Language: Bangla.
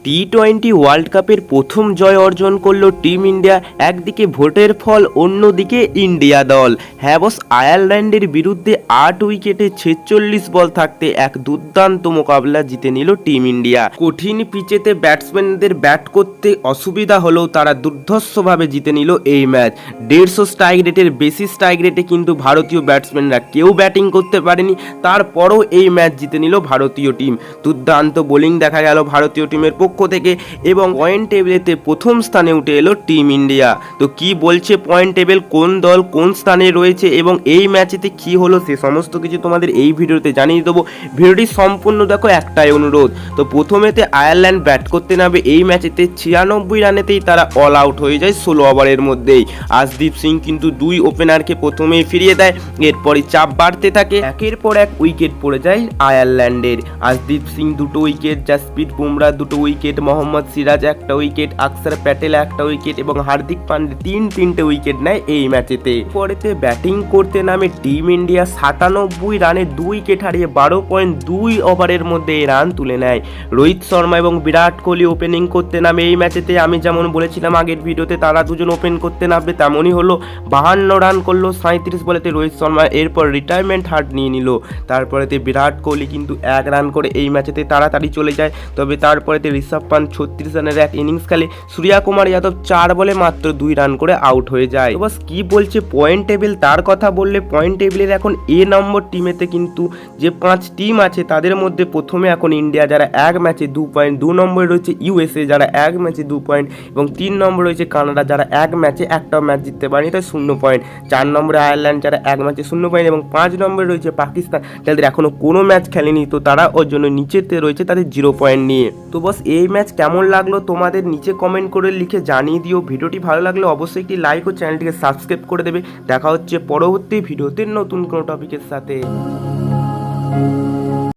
টি-20 ওয়ার্ল্ড কাপের প্রথম জয় অর্জন করলো টিম ইন্ডিয়া। একদিকে ভোটের ফল, অন্যদিকে ইন্ডিয়া দল। হ্যাঁ বস, আয়ারল্যান্ডের বিরুদ্ধে 8 উইকেটে 46 বল থাকতে এক দুর্দান্ত মোকাবিলা জিতে নিল টিম ইন্ডিয়া। কঠিন পিচেতে ব্যাটসম্যানদের ব্যাট করতে অসুবিধা হলেও তারা দুর্ধর্ষভাবে জিতে নিল এই ম্যাচ। 150 স্ট্রাইক রেটের বেশি স্ট্রাইক রেটে কিন্তু ভারতীয় ব্যাটসম্যানরা কেউ ব্যাটিং করতে পারেনি, তারপরও এই ম্যাচ জিতে নিল ভারতীয় টিম। দুর্দান্ত বোলিং দেখা গেল ভারতীয় টিমের পক্ষ থেকে এবং পয়েন্ট টেবিলেতে প্রথম স্থানে উঠে এলো টিম ইন্ডিয়া। তো কি বলছে পয়েন্ট টেবিল, কোন দল কোন স্থানে রয়েছে এবং এই ম্যাচেতে কি হলো সে সমস্ত কিছু তোমাদের এই ভিডিওতে জানিয়ে দেবো। ভিডিওটি সম্পূর্ণ দেখো, একটাই অনুরোধ। তো প্রথমেতে আয়ারল্যান্ড ব্যাট করতে নামবে এই ম্যাচেতে। 96 রানেতেই তারা অল আউট হয়ে যায় 16 ওভারের মধ্যেই। আশদীপ সিং কিন্তু 2 ওপেনারকে প্রথমেই ফিরিয়ে দেয়, এরপরই চাপ বাড়তে থাকে। একের পর এক উইকেট পড়ে যায় আয়ারল্যান্ডের। আশদীপ সিং 2টো উইকেট, জাসপ্রীত বুমরা 2টো উইকেট, মোহাম্মদ সিরাজ 1টা উইকেট, অক্ষর প্যাটেল 1টা উইকেট এবং হার্দিক পান্ডে 3টে উইকেট নেয় এই ম্যাচেতে। পরেতে ব্যাটিং করতে নামে টিম ইন্ডিয়া। 97 রানে 2 উইকেট হারিয়ে 12.2 ওভারের মধ্যে এই রান তুলে নেয়। রোহিত শর্মা এবং বিরাট কোহলি ওপেনিং করতে নামে এই ম্যাচেতে। আমি যেমন বলেছিলাম আগের ভিডিওতে তারা দুজন ওপেন করতে নামবে, তেমনই হলো। 52 রান করলো 37 বলেতে রোহিত শর্মা। এরপর রিটায়ারমেন্ট হার্ট নিয়ে নিল। তারপরেতে বিরাট কোহলি কিন্তু 1 রান করে এই ম্যাচেতে তাড়াতাড়ি চলে যায়। তবে তারপরেতে ঋষভ পান্ট 36 রানের এক ইনিংস খেলে। সূর্যা কুমার যাদব 4 বলে মাত্র 2 রান করে আউট হয়ে যায়। তো বাস কি বলছে পয়েন্ট টেবিল, তার কথা বললে পয়েন্ট টেবিলের এখন এ নম্বর টিমেতে কিন্তু যে 5 টিম আছে তাদের মধ্যে প্রথমে এখন ইন্ডিয়া, যারা 1 ম্যাচে 2 পয়েন্ট। 2 নম্বরে রয়েছে ইউএসএ, যারা 1 ম্যাচে 2 পয়েন্ট এবং 3 নম্বরে রয়েছে কানাডা, যারা 1 ম্যাচে একটাও ম্যাচ জিততে পারেনি, তাই 0 পয়েন্ট। 4 নম্বরে আয়ারল্যান্ড, যারা 1 ম্যাচে 0 পয়েন্ট এবং 5 নম্বরে রয়েছে পাকিস্তান, যাদের এখনো কোনো ম্যাচ খেলেনি, তো তারা ওর জন্য নিচেতে রয়েছে তাদের 0 পয়েন্ট নিয়ে। তো বস এই ম্যাচ কেমন লাগলো তোমাদের নিচে কমেন্ট করে লিখে জানিয়ে দিও। ভিডিওটি ভালো লাগলে অবশ্যই একটি লাইক ও চ্যানেলটিকে সাবস্ক্রাইব করে দেবে। দেখা হচ্ছে পরবর্তী ভিডিওতে নতুন কোনো টপিকের সাথে।